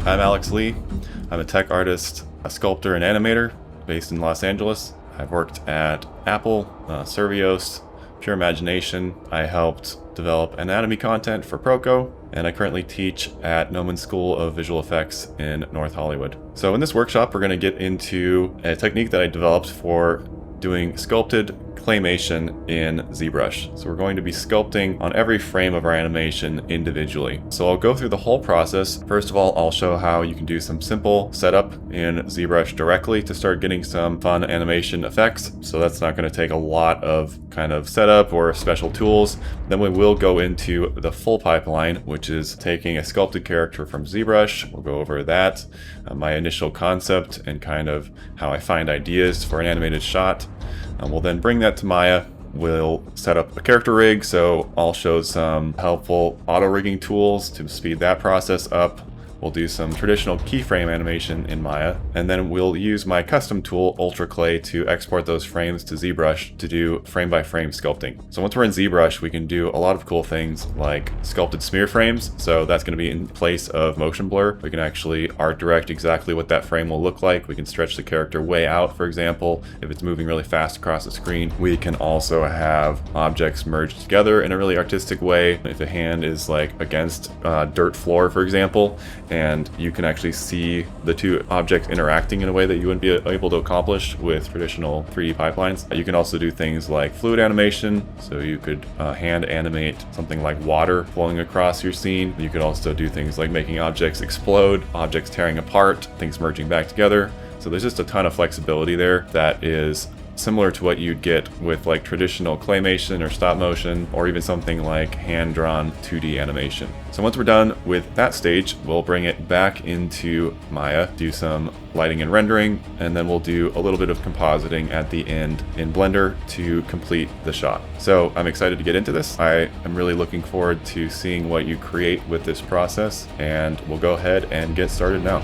I'm Alex Lee. I'm a tech artist, a sculptor, and animator based in Los Angeles. I've worked at Apple, Survios, Pure Imagination. I helped develop anatomy content for Proco, and I currently teach at Noman School of Visual Effects in North Hollywood. So in this workshop, we're going to get into a technique that I developed for doing sculpted claymation in ZBrush. So we're going to be sculpting on every frame of our animation individually. So I'll go through the whole process. First of all, I'll show how you can do some simple setup in ZBrush directly to start getting some fun animation effects. So that's not going to take a lot of kind of setup or special tools. Then we will go into the full pipeline, which is taking a sculpted character from ZBrush. We'll go over that, my initial concept, and kind of how I find ideas for an animated shot. We'll then bring that to Maya. We'll set up a character rig, so I'll show some helpful auto rigging tools to speed that process up. We'll do some traditional keyframe animation in Maya, and then we'll use my custom tool, UltraClay, to export those frames to ZBrush to do frame-by-frame sculpting. So once we're in ZBrush, we can do a lot of cool things like sculpted smear frames. So that's going to be in place of motion blur. We can actually art direct exactly what that frame will look like. We can stretch the character way out, for example, if it's moving really fast across the screen. We can also have objects merged together in a really artistic way. If a hand is like against dirt floor, for example, and you can actually see the two objects interacting in a way that you wouldn't be able to accomplish with traditional 3D pipelines. You can also do things like fluid animation, so you could hand animate something like water flowing across your scene. You could also do things like making objects explode, objects tearing apart, things merging back together. So there's just a ton of flexibility there that is similar to what you'd get with like traditional claymation or stop motion, or even something like hand-drawn 2D animation. So once we're done with that stage, we'll bring it back into Maya, do some lighting and rendering, and then we'll do a little bit of compositing at the end in Blender to complete the shot. So I'm excited to get into this. I am really looking forward to seeing what you create with this process, and we'll go ahead and get started now.